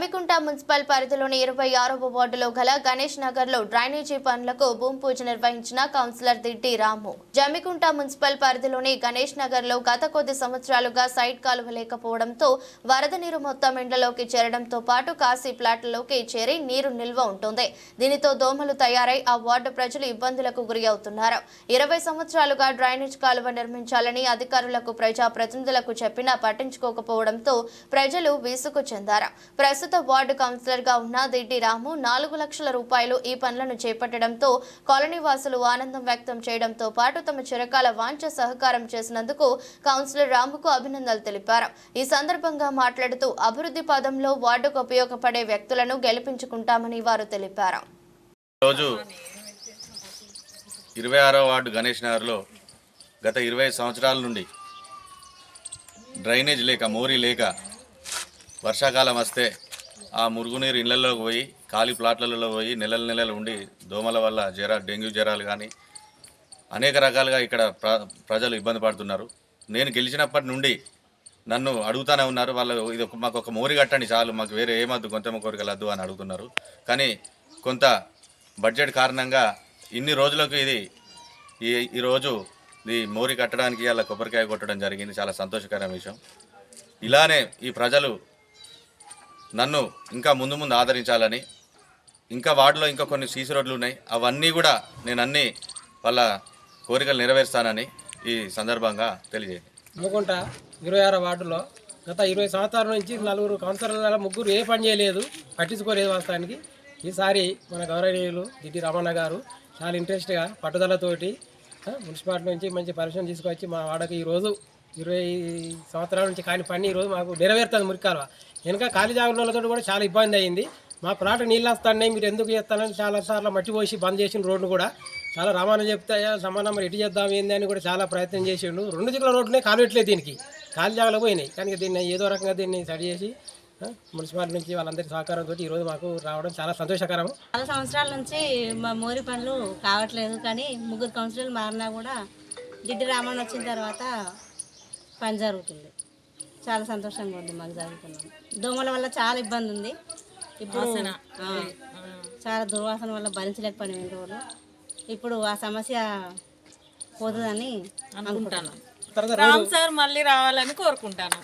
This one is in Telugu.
జమ్మికుంట మున్సిపల్ పరిధిలోని 26వ వార్డులో గల గణేష్ నగర్లో డ్రైనేజీ పనులకు భూమి పూజ నిర్వహించిన కౌన్సిలర్ దిట్టి రాము. జమ్మికుంట మున్సిపల్ పరిధిలోని గణేష్ నగర్లో గత కొద్ది సంవత్సరాలుగా సైడ్ కాలువ లేకపోవడంతో వరద నీరు మొత్తం ఇండ్లలోకి చేరడంతో పాటు కాశీ ప్లాట్లలోకి చేరి నీరు నిల్వ ఉంటుంది. దీనితో దోమలు తయారై ఆ వార్డు ప్రజలు ఇబ్బందులకు గురి అవుతున్నారు. 20 సంవత్సరాలుగా డ్రైనేజ్ కాలువ నిర్మించాలని అధికారులకు ప్రజాప్రతినిధులకు చెప్పినా పట్టించుకోకపోవడంతో ప్రజలు విసుగు చెందారు. ప్రస్తుత వార్డు కౌన్సిలర్ గా ఉన్న దిట్టి రాము 4 లక్షల రూపాయలు ఈ పనులను చేపట్టడంతో కాలనీ వాసులు ఆనందం వ్యక్తం చేయడంతో పాటు తమ చిరకాల వాంఛ సహకారం చేసినందుకు కౌన్సిలర్ రాముకు అభినందనలు తెలిపారు. ఈ సందర్భంగా మాట్లాడుతూ అభివృద్ధి పదంలో వార్డుకు ఉపయోగపడే వ్యక్తులను గెలిపించుకుంటామని వారు తెలిపారు. రోజు 26వ వార్డు గణేష్ నగర్లో గత 20 సంవత్సరాల నుండి డ్రైనేజ్ లేక మోరీ లేక వర్షాకాలం వస్తే ఆ మురుగునీరు ఇళ్లలోకి పోయి ఖాళీ ప్లాట్లలో పోయి నెలలు ఉండి దోమల వల్ల డెంగ్యూ జ్వరాలు కానీ అనేక రకాలుగా ఇక్కడ ప్రజలు ఇబ్బంది పడుతున్నారు. నేను గెలిచినప్పటి నుండి నన్ను అడుగుతూనే ఉన్నారు, వాళ్ళు ఇది మాకు ఒక మోరి కట్టండి చాలు, మాకు వేరే ఏమద్దు, కొంత కోరికలద్దు అని అడుగుతున్నారు. కానీ కొంత బడ్జెట్ కారణంగా ఇన్ని రోజులకు ఈరోజు ఈ మోరి కట్టడానికి అలా కొబ్బరికాయ కొట్టడం జరిగింది. చాలా సంతోషకరమైన విషయం. ఇలానే ఈ ప్రజలు నన్ను ఇంకా ముందు ఆదరించాలని, ఇంకా వార్డులో ఇంకా కొన్ని సీసీ రోడ్లు ఉన్నాయి, అవన్నీ కూడా నేను అన్ని వాళ్ళ కోరికలు నెరవేరుస్తానని ఈ సందర్భంగా తెలియజేయండి. అనుకుంట 26వ వార్డులో గత 20 సంవత్సరాల నుంచి 4 కౌన్సిలర్ల 3 ఏ పని చేయలేదు, పట్టించుకోలేదు. వాస్తవానికి ఈసారి మన గౌరవనీయులు దిట్టి రామన్న గారు చాలా ఇంట్రెస్ట్గా పట్టుదలతోటి మున్సిపాలిటీ నుంచి మంచి పరిశ్రమ తీసుకొచ్చి మా వాడకి ఈరోజు 20 సంవత్సరాల నుంచి కాని పని ఈరోజు మాకు నెరవేరుతుంది. మురికాలువ వెనక ఖాళీ జాగ్రత్తలతో కూడా చాలా ఇబ్బంది అయింది. మా ప్లాట్ నీళ్ళు వస్తున్నాయి, మీరు ఎందుకు చేస్తానని చాలాసార్లు మట్టి పోసి బంద్ చేసిన రోడ్డు కూడా చాలా రవాణా చెప్తాయా సమానం మరి ఎటు చేద్దాం ఏంది అని కూడా చాలా ప్రయత్నం చేసిండు. 2 దిక్కుల రోడ్డునే కాలువట్లేదు, దీనికి ఖాళీ జాగాలో పోయినాయి. కానీ దీన్ని ఏదో రకంగా దీన్ని సరి చేసి మున్సిపాలిటీ నుంచి వాళ్ళందరి సహకారంతో ఈరోజు మాకు రావడం చాలా సంతోషకరం. చాలా సంవత్సరాల నుంచి మా మోరి పనులు కావట్లేదు, కానీ 3 కౌన్సిలర్లు మారినా కూడా దిట్టి రామన్ వచ్చిన తర్వాత పని జరుగుతుంది. చాలా సంతోషంగా ఉంది మాకు జరుగుతున్నాం. దోమల వల్ల చాలా ఇబ్బంది ఉంది. ఇప్పుడు చాలా దుర్వాసన వల్ల భరించలేకపోయిన రోజులు ఇప్పుడు ఆ సమస్య పోతుందని అనుకుంటాను. రామ్ సార్ మళ్ళీ రావాలని కోరుకుంటాను.